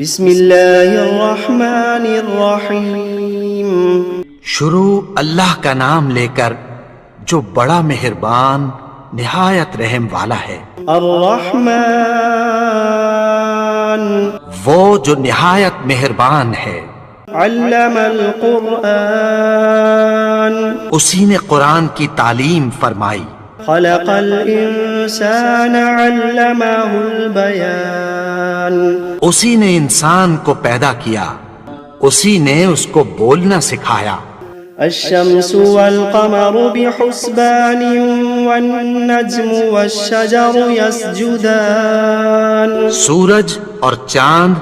بسم اللہ الرحمن الرحیم۔ شروع اللہ کا نام لے کر جو بڑا مہربان نہایت رحم والا ہے۔ الرحمن وہ جو نہایت مہربان ہے۔ علم القرآن اسی نے قرآن کی تعلیم فرمائی۔ خلق الانسان علمہ البیان اسی نے انسان کو پیدا کیا، اسی نے اس کو بولنا سکھایا۔ الشمس والقمر بحسبان والنجم والشجر يسجدان سورج اور چاند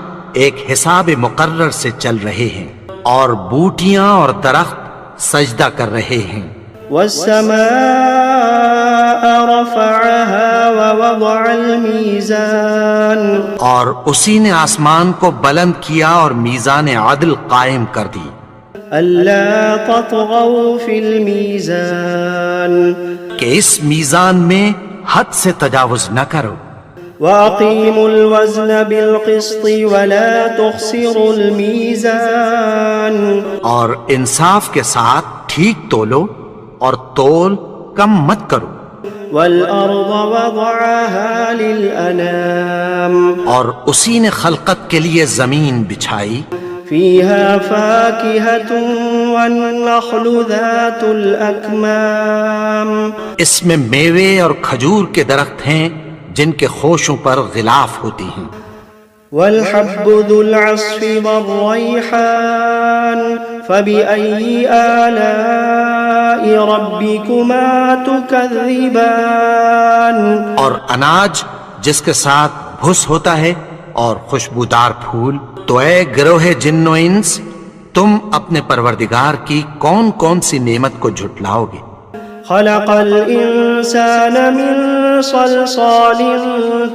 ایک حساب مقرر سے چل رہے ہیں، اور بوٹیاں اور درخت سجدہ کر رہے ہیں۔ والسماء رفعها ووضع الميزان اور اسی نے آسمان کو بلند کیا اور میزان عدل قائم کر دی۔ ألا تطغوا في الميزان کہ اس میزان میں حد سے تجاوز نہ کرو۔ وأقيموا الوزن بالقسط ولا تخسروا الميزان اور انصاف کے ساتھ ٹھیک تولو اور تول کم مت کرو۔ والأرض وضعها للأنام اور اسی نے خلقت کے لیے زمین بچھائی، فيها فاكهة والنخل ذات الأكمام اس میں میوے اور کھجور کے درخت ہیں جن کے خوشوں پر غلاف ہوتی ہیں۔ والحب ذو العصف والريحان فبأي آلاء ربكما تكذبان اور اناج جس کے ساتھ بھس ہوتا ہے اور خوشبودار پھول، تو اے گروہ جن و انس، تم اپنے پروردگار کی کون کون سی نعمت کو جھٹلاؤ گے؟ خلق الإنسان من صلصال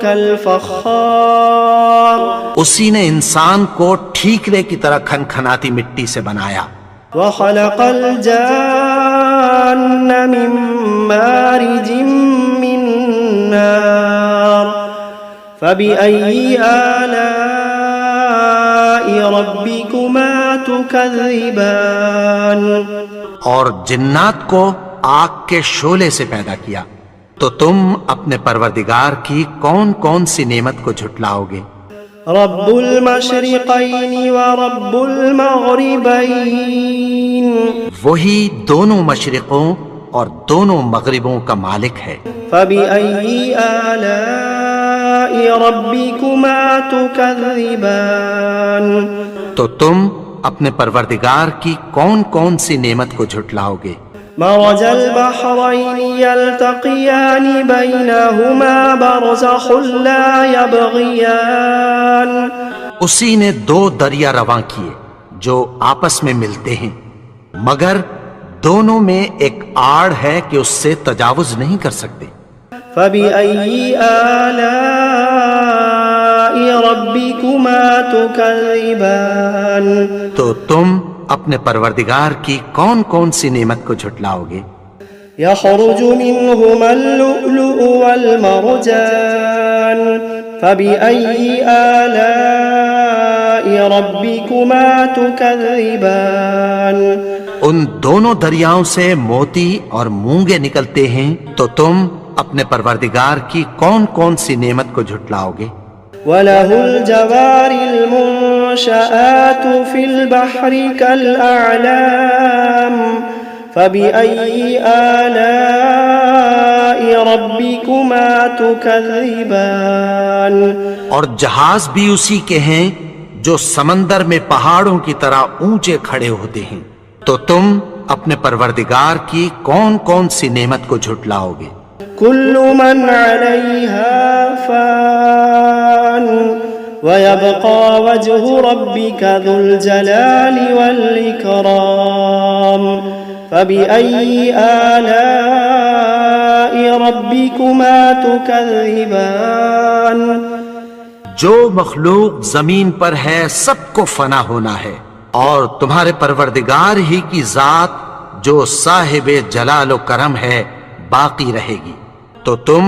كالفخار اسی نے انسان کو ٹھیکرے کی طرح کھنکھناتی مٹی سے بنایا۔ وخلق الجان من مارج من نار فبأي آلاء ربكما تكذبان اور جنات کو آگ کے شعلے سے پیدا کیا، تو تم اپنے پروردگار کی کون کون سی نعمت کو جھٹلاؤ گے؟ رب المشرقین ورب المغربین وہی دونوں مشرقوں اور دونوں مغربوں کا مالک ہے۔ فبأي آلاء ربكما تكذبان تو تم اپنے پروردگار کی کون کون سی نعمت کو جھٹلاؤ گے؟ مرج البحرين يلتقيان بينهما برزخ لا يبغيان اسی نے دو دریا رواں کیے جو آپس میں ملتے ہیں، مگر دونوں میں ایک آڑ ہے کہ اس سے تجاوز نہیں کر سکتے۔ فبأي آلاء ربكما تكذبان تو تم اپنے پروردگار کی کون کون سی نعمت کو جھٹلاؤ گے؟ يخرج منهما اللؤلؤ والمرجان فبأي آلاء ربكما تكذبان ان دونوں دریاؤں سے موتی اور مونگے نکلتے ہیں، تو تم اپنے پروردگار کی کون کون سی نعمت کو جھٹلاؤ گے؟ وَلَهُ الْجَوَارِ الْمُنشَآتُ فِي الْبَحْرِ كَالْأَعْلَامِ فَبِأَيِّ آلَاءِ رَبِّكُمَا تُكَذِّبَانِ اور جہاز بھی اسی کے ہیں جو سمندر میں پہاڑوں کی طرح اونچے کھڑے ہوتے ہیں، تو تم اپنے پروردگار کی کون کون سی نعمت کو جھٹلاؤ گے؟ كل من عليها فان ويبقى وجه ربك ذو الجلال والإكرام فبأي آلاء ربكما تكذبان جو مخلوق زمین پر ہے سب کو فنا ہونا ہے، اور تمہارے پروردگار ہی کی ذات جو صاحب جلال و کرم ہے باقی رہے گی، تو تم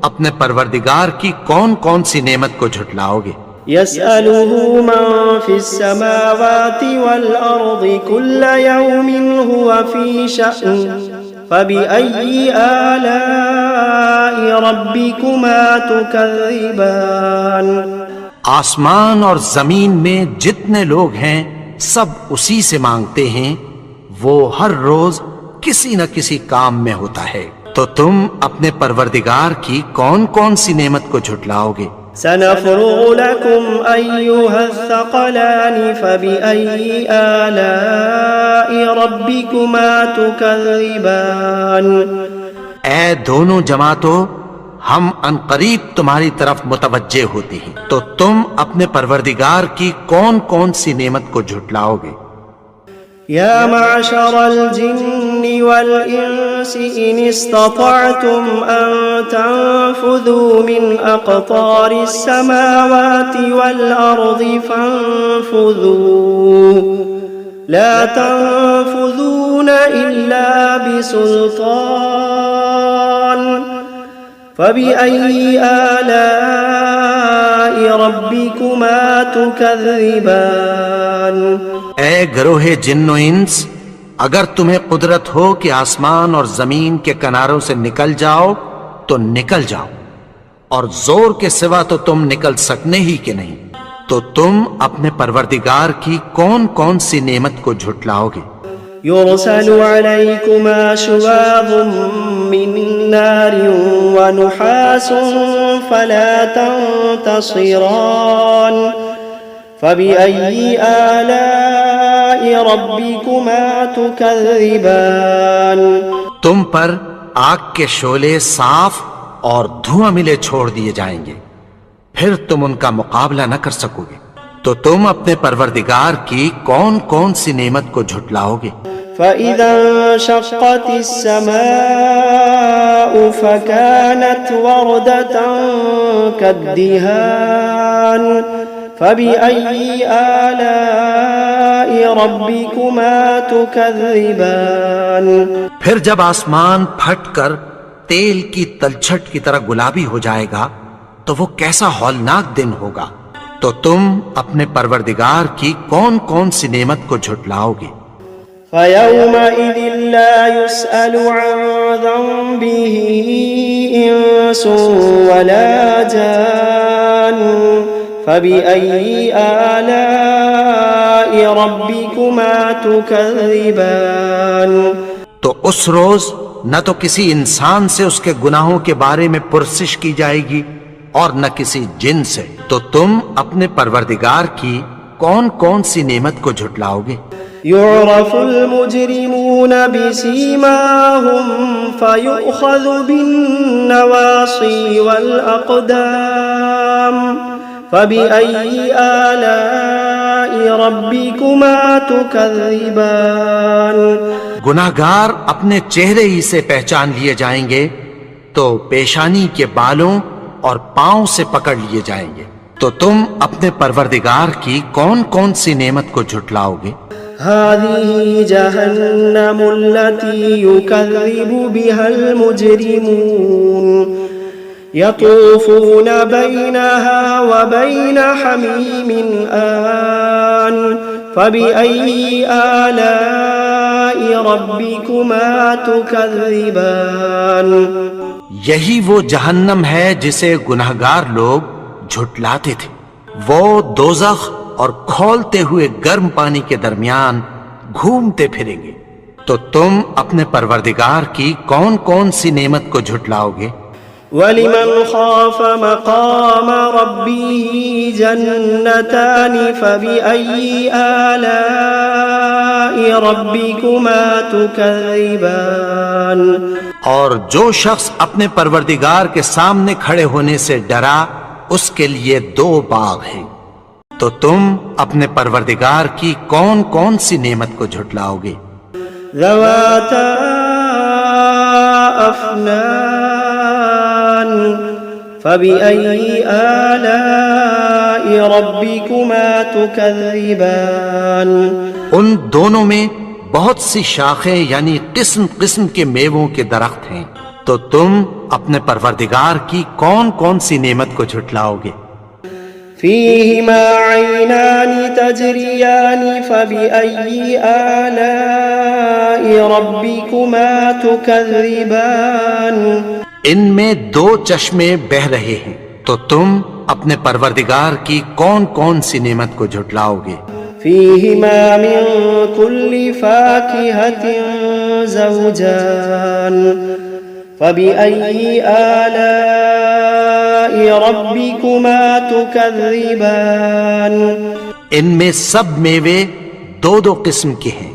اپنے پروردگار کی کون کون سی نعمت کو جھٹلاؤ گے؟ يسأله من في السماوات والأرض كل يوم هو في شأن فبأي آلاء ربكما تكذبان آسمان اور زمین میں جتنے لوگ ہیں سب اسی سے مانگتے ہیں، وہ ہر روز کسی نہ کسی کام میں ہوتا ہے، تو تم اپنے پروردگار کی کون کون سی نعمت کو جھٹلاؤ گے؟ سنفرغ لكم أيها الثقلان فبأي آلاء ربكما تكذبان اے دونوں جماعتوں، ہم عنقریب تمہاری طرف متوجہ ہوتے ہیں، تو تم اپنے پروردگار کی کون کون سی نعمت کو جھٹلاؤ گے؟ يا معشر الجن والإنس إن استطعتم أن تنفذوا من أقطار السماوات والأرض فانفذوا لا تنفذون إلا بسلطان فبأي آلاء ربكما تكذبان اے گروہ جن و انس، اگر تمہیں قدرت ہو کہ آسمان اور زمین کے کناروں سے نکل جاؤ تو نکل جاؤ، اور زور کے سوا تو تم نکل سکنے ہی کہ نہیں، تو تم اپنے پروردگار کی کون کون سی نعمت کو جھٹلاؤ گے؟ يرسل عليكما شواظ من نار ونحاس فلا تنتصران فبأي آلاء ربكما تكذبان تم پر آگ کے شعلے صاف اور دھواں ملے چھوڑ دیے جائیں گے، پھر تم ان کا مقابلہ نہ کر سکو گے، تو تم اپنے پروردگار کی کون کون سی نعمت کو جھٹلاؤ گے؟ فإذا انشقت السماء فكانت وردة كالدهان فبأي آلاء ربكما تكذبان پھر جب آسمان پھٹ کر تیل کی تلچھٹ کی طرح گلابی ہو جائے گا تو وہ کیسا ہولناک دن ہوگا، تو تم اپنے پروردگار کی کون کون سی نعمت کو جھٹلاؤ گے؟ فيومئذ لا يسأل عن ذنبه إنس ولا جان فبأي آلاء ربكما تكذبان تو اس روز نہ تو کسی انسان سے اس کے گناہوں کے بارے میں پرسش کی جائے گی اور نہ کسی جن سے، تو تم اپنے پروردگار کی کون کون سی نعمت کو جھٹلاؤ گے؟ يعرف المجرمون بسيماهم فيؤخذ بالنواصي والأقدام فبأي آلاء ربكما تكذبان گناہگار اپنے چہرے ہی سے پہچان لیے جائیں گے تو پیشانی کے بالوں اور پاؤں سے پکڑ لیے جائیں گے، تو تم اپنے پروردگار کی کون کون سی نعمت کو جھٹلاؤ گے؟ هذه جهنم التي يكذب بها المجرمون يطوفون بينها وبين حميم آن فبأي آلاء ربكما تكذبان یہی وہ جہنم ہے جسے گناہگار لوگ جھٹلاتے تھے، وہ دوزخ اور کھولتے ہوئے گرم پانی کے درمیان گھومتے پھریں گے، تو تم اپنے پروردگار کی کون کون سی نعمت کو جھٹلاؤ گے؟ وَلِمَنْ خَافَ مَقَامَ رَبِّهِ جَنَّتَانِ فَبِأَيِّ آلَاءِ رَبِّكُمَا تُكَذِّبَانِ اور جو شخص اپنے پروردگار کے سامنے کھڑے ہونے سے ڈرا اس کے لیے دو باغ ہیں، تو تم اپنے پروردگار کی کون کون سی نعمت کو جھٹلاؤ گے؟ ذواتا افنان فبأي آلاء ربكما تكذبان ان دونوں میں بہت سی شاخیں یعنی قسم قسم کے میووں کے درخت ہیں، تو تم اپنے پروردگار کی کون کون سی نعمت کو جھٹلاؤ گے؟ فيهما عينان تجريان فبأي آلاء ربكما تكذبان ان میں دو چشمے بہ رہے ہیں، تو تم اپنے پروردگار کی کون کون سی نعمت کو جھٹلاؤ گے؟ فيهما من كل فاكهة زوجان فبأي آلاء ربكما تكذبان ان میں سب میوے دو دو قسم کے ہیں،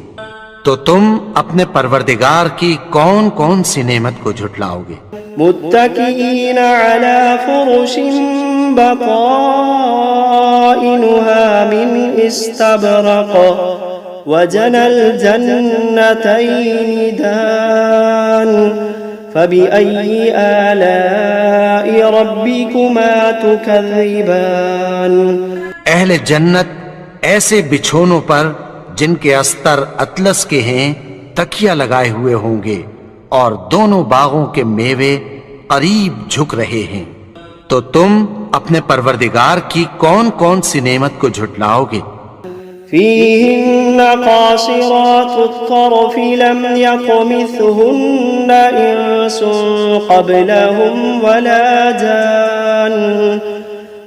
تو تم اپنے پروردگار کی کون کون سی نعمت کو جھٹلاؤ گے؟ متكئين على فرش بطائنها من استبرق وجنى الجنتين دان فبأي آلاء ربكما تكذبان اہل جنت ایسے بچھونوں پر جن کے استر اطلس کے ہیں تکیہ لگائے ہوئے ہوں گے، اور دونوں باغوں کے میوے قریب جھک رہے ہیں، تو تم اپنے پروردگار کی کون کون سی نعمت کو جھٹلاؤ گے؟ فيهن قاصرات الطرف لم يطمثهن إنس قبلهم ولا جان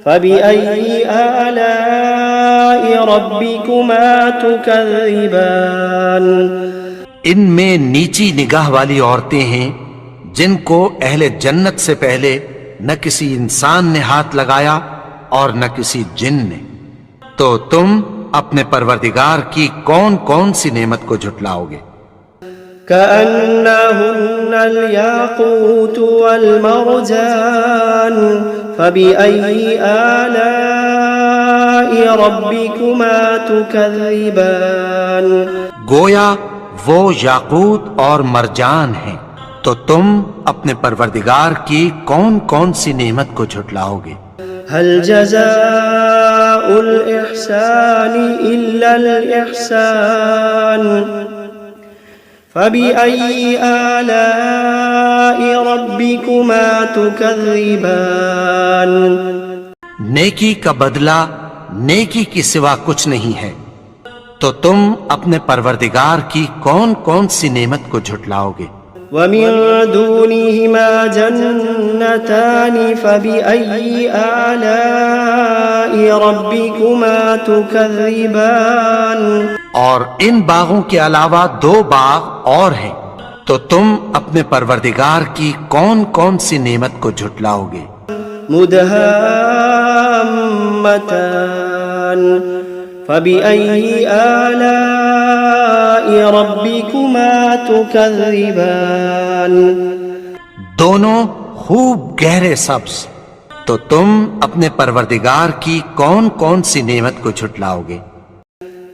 فبأي آلاء ربكما تكذبان ان میں نیچی نگاہ والی عورتیں ہیں جن کو اہل جنت سے پہلے نہ کسی انسان نے ہاتھ لگایا اور نہ کسی جن نے، تو تم اپنے پروردگار کی کون کون سی نعمت کو جھٹلاؤ گے؟ كأنهن الياقوت والمرجان فبأي آلاء ربكما تكذبان گویا وہ یاقوت اور مرجان ہیں، تو تم اپنے پروردگار کی کون کون سی نعمت کو جھٹلاؤ گے؟ هل جزاء الإحسان إلا الإحسان فبأي آلاء ربكما تكذبان نیکی کا بدلہ نیکی کی سوا کچھ نہیں ہے، تو تم اپنے پروردگار کی کون کون سی نعمت کو جھٹلاؤ گے؟ ومن دونهما جنتان فبأي آلاء ربكما تكذبان اور ان باغوں کے علاوہ دو باغ اور ہیں، تو تم اپنے پروردگار کی کون کون سی نعمت کو جھٹلاؤ گے؟ مدهامتان فبأي آلاء ربكما تكذبان دونوں خوب گہرے سبز، تو تم اپنے پروردگار کی کون کون سی نعمت کو جھٹلاؤ گے؟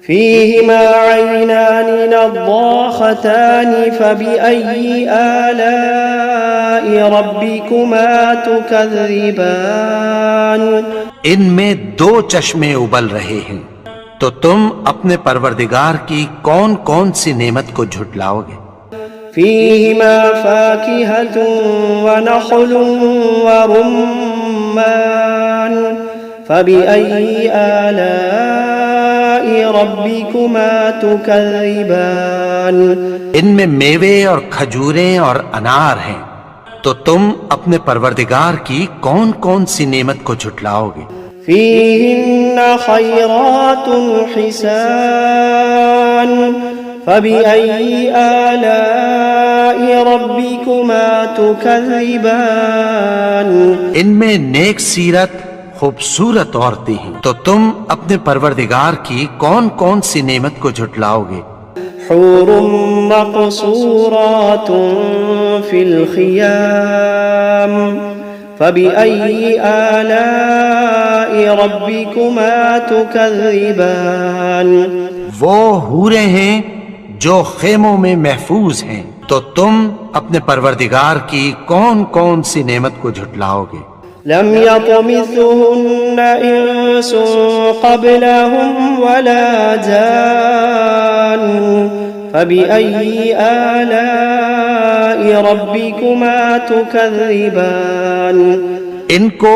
فيهما عينان نضاختان فبأي آلاء ربكما تكذبان ان میں دو چشمے ابل رہے ہیں، تو تم اپنے پروردگار کی کون کون سی نعمت کو جھٹلاؤ گے؟ فيهما فاكهة ونخل ورمان فبأي آلاء ربكما تكذبان ان میں میوے اور کھجوریں اور انار ہیں، تو تم اپنے پروردگار کی کون کون سی نعمت کو جھٹلاؤ گے؟ فيهن خيرات حسان فبأي آلاء ربكما تكذبان ان میں نیک سیرت خوبصورت عورتیں ہیں، تو تم اپنے پروردگار کی کون کون سی نعمت کو جھٹلاؤ گے؟ حور مقصورات في الخيام فبأي آلاء ربكما تكذبان وہ حوریں ہیں جو خیموں میں محفوظ ہیں، تو تم اپنے پروردگار کی کون کون سی نعمت کو جھٹلاؤ گے؟ لم يطمثهن إنس قبلهم ولا جان فبأي آلاء ربكما تكذبان ان کو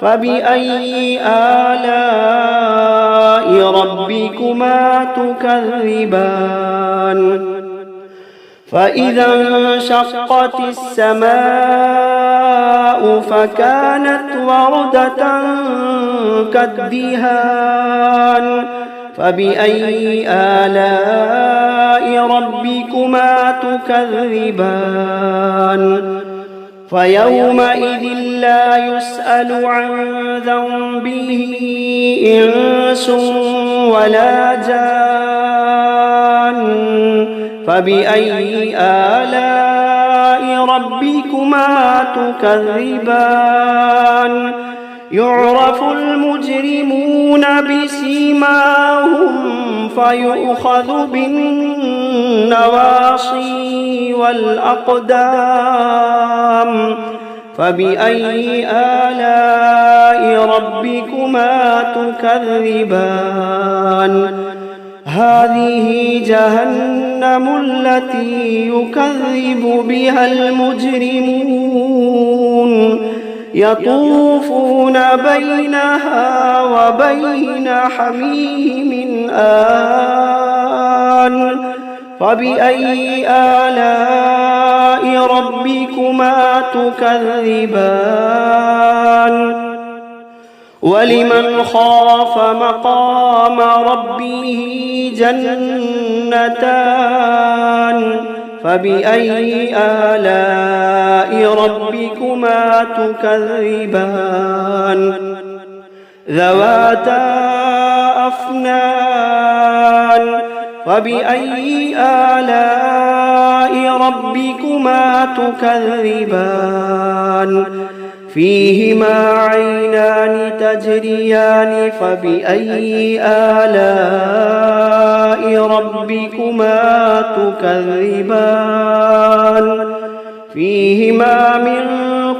فبأي آلاء ربكما تكذبان فإذا انشقت السماء فكانت وردة كالدهان فبأي آلاء ربكما تكذبان فيومئذ لا يسأل عن ذنبه إنس ولا جان فبأي آلاء ربكما تكذبان يعرف المجرمون بسيماهم فيؤخذ بالنواصي والأقدام فبأي آلاء ربكما تكذبان هذه جهنم التي يكذب بها المجرمون يطوفون بينها وبين حميم آن فبأي آلاء ربكما تكذبان ولمن خاف مقام ربه جنتان فبأي آلاء ربكما تكذبان ذواتا أفنان فبأي آلاء ربكما تكذبان فيهما عينان تجريان فبأي آلاء ربكما تكذبان فيهما من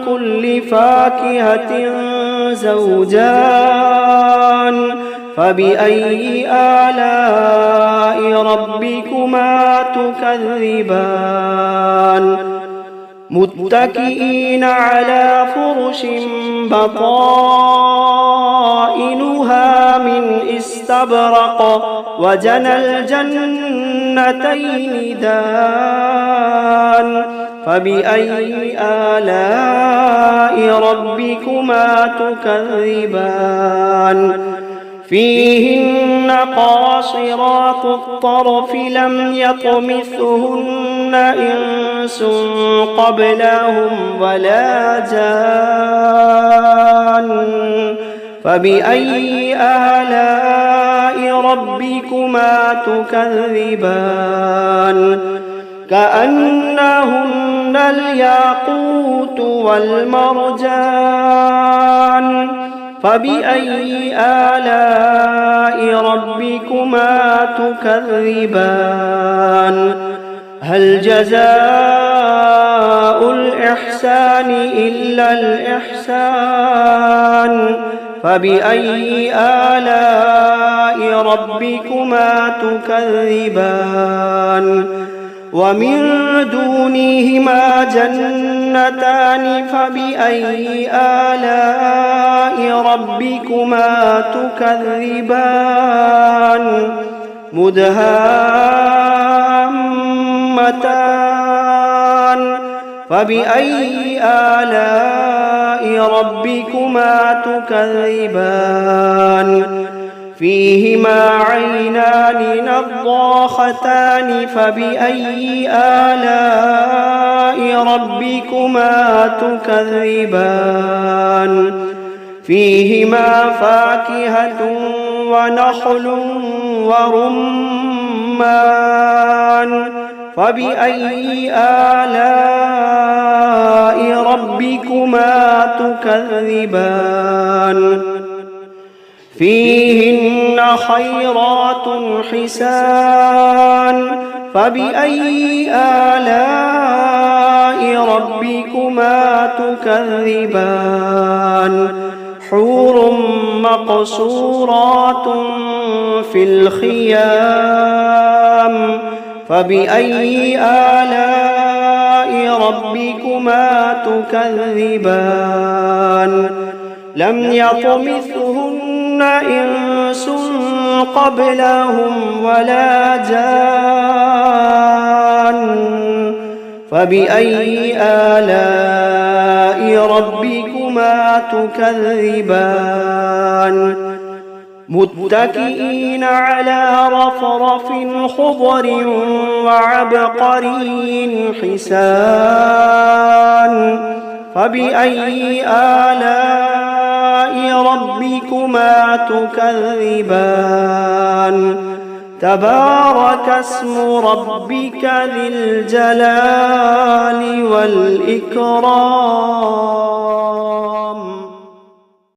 كل فاكهة زوجان فبأي آلاء ربكما تكذبان متكئين على فرش بطائنها من استبرق وجنى الجنتين دان فبأي آلاء ربكما تكذبان فيهن قاصرات الطرف لم يطمثهن إنس قبلهم ولا جان فبأي آلاء ربكما تكذبان كأنهن الياقوت والمرجان فبأي آلاء ربكما تكذبان هل جزاء الإحسان إلا الإحسان فبأي آلاء ربكما تكذبان ومن دونهما جنتان فبأي آلاء ربكما تكذبان مدهامتان فبأي آلاء ربكما تكذبان فيهما عينان نضاختان فبأي آلاء ربكما تكذبان فيهما فاكهة ونخل ورمان فبأي آلاء ربكما تكذبان فيهن خيرات حسان فبأي آلاء ربكما تكذبان حور مقصورات في الخيام فبأي آلاء ربكما تكذبان لم يطمثهن إنس قبلهم ولا جان فبأي آلاء ربكما تكذبان متكئين على رفرف خضر وعبقري حسان فبأي آلاء ربكما تكذبان تبارك اسم ربك ذي الجلال والإكرام.